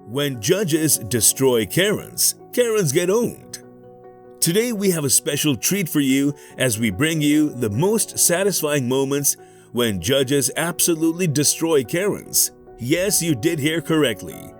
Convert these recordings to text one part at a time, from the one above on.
When judges destroy Karens, Karens get owned. Today we have a special treat for you as we bring you the most satisfying moments when judges absolutely destroy Karens. Yes, you did hear correctly.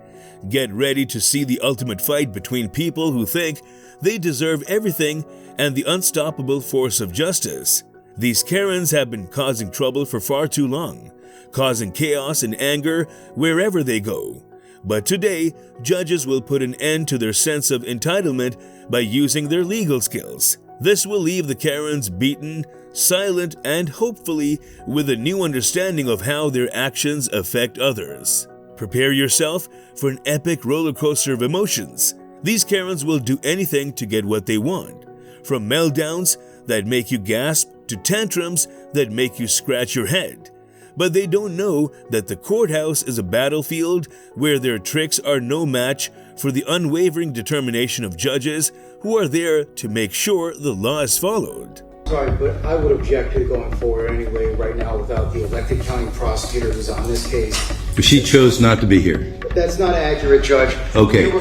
Get ready to see the ultimate fight between people who think they deserve everything and the unstoppable force of justice. These Karens have been causing trouble for far too long, causing chaos and anger wherever they go. But today, judges will put an end to their sense of entitlement by using their legal skills. This will leave the Karens beaten, silent, and hopefully with a new understanding of how their actions affect others. Prepare yourself for an epic roller coaster of emotions. These Karens will do anything to get what they want, from meltdowns that make you gasp to tantrums that make you scratch your head. But they don't know that the courthouse is a battlefield where their tricks are no match for the unwavering determination of judges who are there to make sure the law is followed. Sorry, but I would object to going forward anyway right now without the elected county prosecutor who's on this case. She chose not to be here. That's not accurate, Judge. Okay,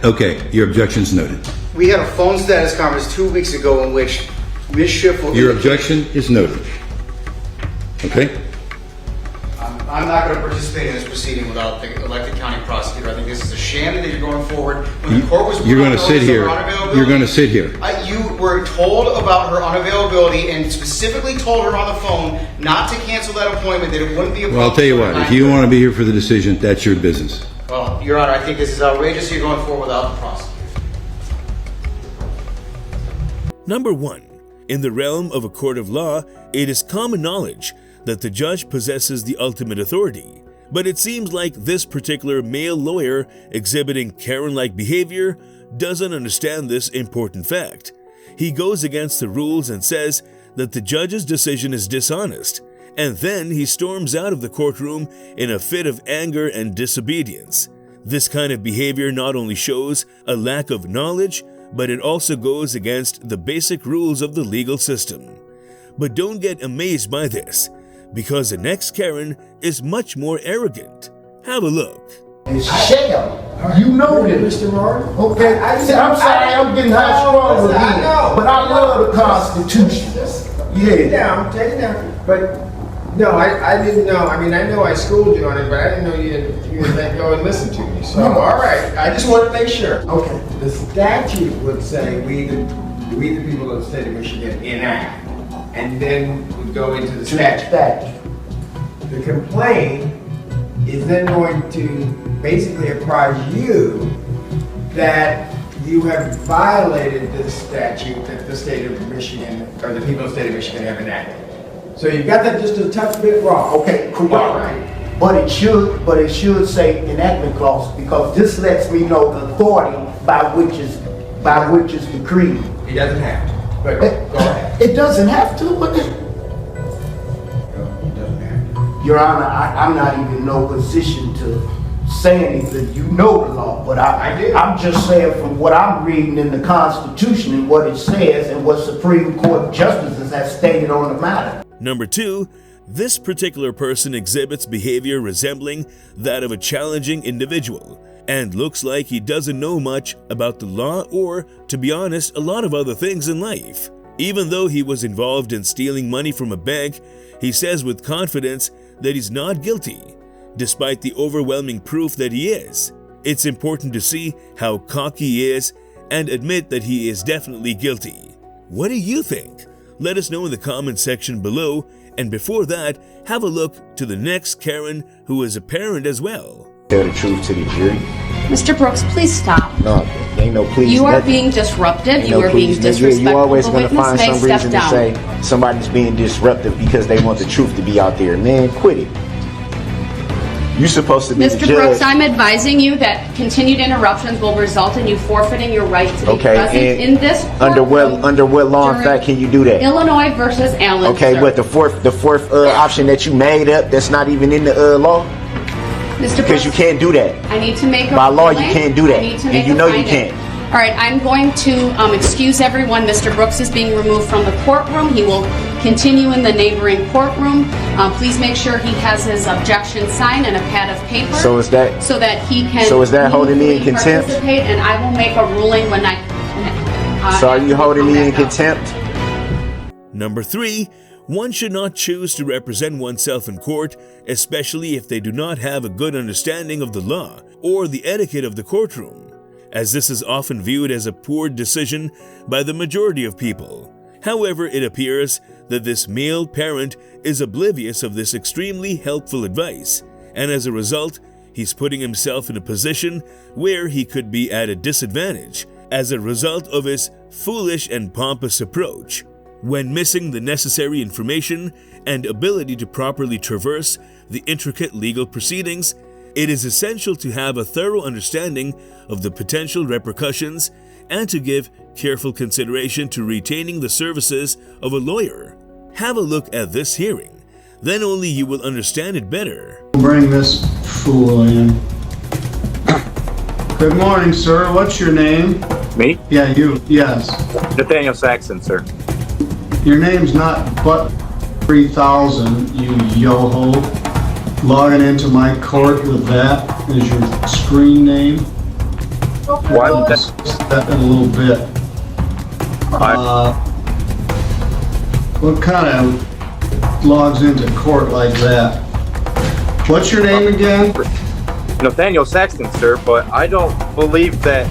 okay, your objection's noted. We had a phone status conference 2 weeks ago in which Ms. Schiff will... Your objection is noted. Okay? I'm not going to participate in this proceeding without the elected county prosecutor. I think this is a sham that you're going forward. When the court was You're going to sit here. You're going to sit here. You were told about her unavailability and specifically told her on the phone not to cancel that appointment, that it wouldn't be a problem. Well, I'll tell you what. If you want to be here for the decision, that's your business. Well, Your Honor, I think this is outrageous. You're going forward without the prosecutor. Number 1. In the realm of a court of law, it is common knowledge that the judge possesses the ultimate authority. But it seems like this particular male lawyer exhibiting Karen-like behavior doesn't understand this important fact. He goes against the rules and says that the judge's decision is dishonest, and then he storms out of the courtroom in a fit of anger and disobedience. This kind of behavior not only shows a lack of knowledge, but it also goes against the basic rules of the legal system. But don't get amazed by this, because the next Karen is much more arrogant. Have a look. Michelle, you know this. Mr. Rory? Okay, I'm sorry, I'm getting high strong with you. But I love the Constitution. Take it down, take it down. But no, I didn't know. I mean, I know I schooled you on it, but I didn't know you didn't go and listen to me. So, all right, I just want to make sure. Okay, the statute would say we the people of the state of Michigan enact, and then we go into the statute. The complaint is then going to basically apprise you that you have violated the statute that the state of Michigan, or the people of the state of Michigan have enacted. So you got that just a touch bit wrong. Okay, correct. Right. But it should say enactment clause, because this lets me know the authority by which is decreed. It doesn't have to. But go ahead. It doesn't have to, but No, it doesn't have to. Your Honor, I'm not even in no position to say anything. You know the law, but I do. I'm just saying from what I'm reading in the Constitution and what it says and what Supreme Court justices have stated on the matter. Number 2. This particular person exhibits behavior resembling that of a challenging individual and looks like he doesn't know much about the law or, to be honest, a lot of other things in life. Even though he was involved in stealing money from a bank, he says with confidence that he's not guilty, despite the overwhelming proof that he is. It's important to see how cocky he is and admit that he is definitely guilty. What do you think? Let us know in the comment section below, and before that, have a look to the next Karen who is a parent as well. Tell the truth to the jury. Mr. Brooks, please stop. No, ain't no please. You are being disruptive. You are being disrespectful. You always The gonna witness find may some step reason to down. say somebody's being disruptive because they want the truth to be out there. Man, quit it. You're supposed to be the Mr. judge. Brooks, I'm advising you that continued interruptions will result in you forfeiting your right to be present and in this under courtroom what law and during fact can you do that? Illinois versus Allen. Okay, sir. but the fourth option that you made up, that's not even in the law, Mr. because Brooks, you can't do that. I need to make a By law, you ruling. can't do that, I need to and make you a know you finding. can't. All right, I'm going to excuse everyone. Mr. Brooks is being removed from the courtroom. He will continue in the neighboring courtroom. Please make sure he has his objection signed and a pad of paper. So is that he can. So is that holding me in meaningfully contempt? participate, and I will make a ruling when So are you holding me in contempt? Number 3, one should not choose to represent oneself in court, especially if they do not have a good understanding of the law or the etiquette of the courtroom, as this is often viewed as a poor decision by the majority of people. However, it appears that this male parent is oblivious of this extremely helpful advice, and as a result, he's putting himself in a position where he could be at a disadvantage as a result of his foolish and pompous approach. When missing the necessary information and ability to properly traverse the intricate legal proceedings, it is essential to have a thorough understanding of the potential repercussions and to give careful consideration to retaining the services of a lawyer. Have a look at this hearing, then only you will understand it better. Bring this fool in. Good morning, sir. What's your name? Me? Yeah, you. Yes. Nathaniel Saxon, sir. Your name's not but 3000, you yo-ho. Logging into my court with that as your screen name. Why would that? That in a little bit. What kind of logs into court like that? What's your name again? Nathaniel Saxton, sir, but I don't believe that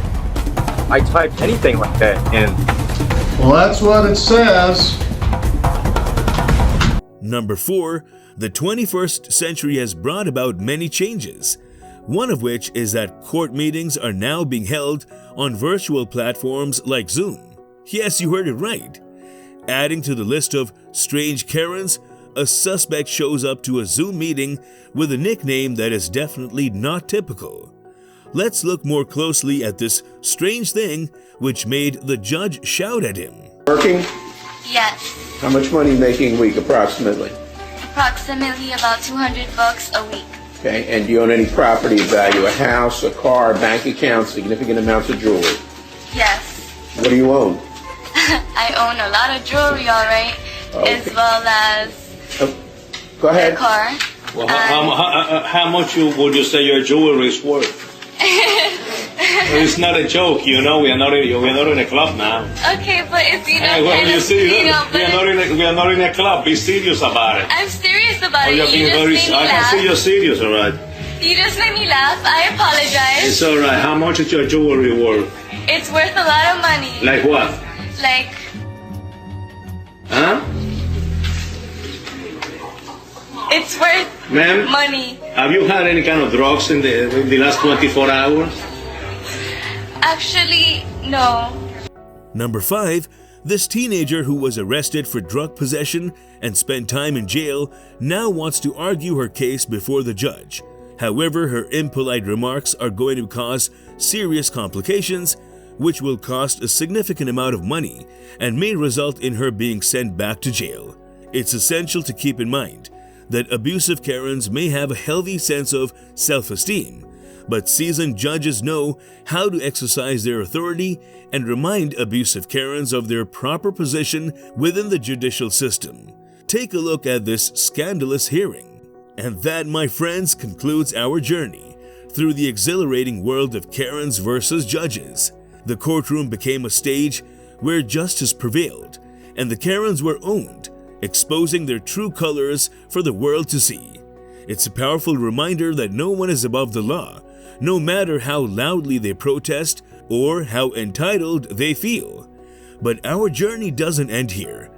I typed anything like that in. Well, that's what it says. Number 4, the 21st century has brought about many changes, one of which is that court meetings are now being held on virtual platforms like Zoom. Yes, you heard it right. Adding to the list of strange Karens, a suspect shows up to a Zoom meeting with a nickname that is definitely not typical. Let's look more closely at this strange thing which made the judge shout at him. Working? Yes. How much money making a week approximately? Approximately about $200 a week. Okay, and do you own any property of value? A house, a car, bank account, significant amounts of jewelry? Yes. What do you own? I own a lot of jewelry, alright, Okay. as well as Go a ahead. car. Well, how much would you say your jewelry is worth? It's not a joke, you know. We are not in a club now. Okay, but it's Well, you see, we are not in a club. Be serious about it. I'm serious about Oh, it. you're You being just very. made me I can laugh. see you're serious, all right. You just made me laugh. I apologize. It's all right. How much is your jewelry worth? It's worth a lot of money. Like what? Like, Huh? it's worth Ma'am? money. Have you had any kind of drugs in the last 24 hours? Actually, no. Number 5, this teenager who was arrested for drug possession and spent time in jail now wants to argue her case before the judge. However, her impolite remarks are going to cause serious complications, which will cost a significant amount of money and may result in her being sent back to jail. It's essential to keep in mind that abusive Karens may have a healthy sense of self-esteem, but seasoned judges know how to exercise their authority and remind abusive Karens of their proper position within the judicial system. Take a look at this scandalous hearing. And that, my friends, concludes our journey through the exhilarating world of Karens versus judges. The courtroom became a stage where justice prevailed, and the Karens were owned, exposing their true colors for the world to see. It's a powerful reminder that no one is above the law, no matter how loudly they protest or how entitled they feel. But our journey doesn't end here.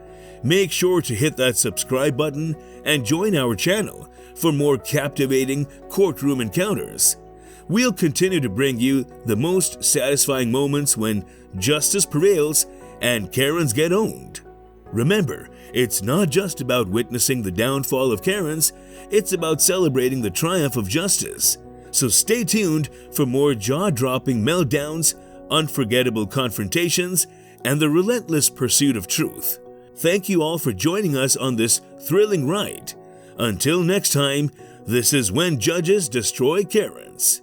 Make sure to hit that subscribe button and join our channel for more captivating courtroom encounters. We'll continue to bring you the most satisfying moments when justice prevails and Karens get owned. Remember, it's not just about witnessing the downfall of Karens, it's about celebrating the triumph of justice. So stay tuned for more jaw-dropping meltdowns, unforgettable confrontations, and the relentless pursuit of truth. Thank you all for joining us on this thrilling ride. Until next time, this is When Judges Destroy Karens.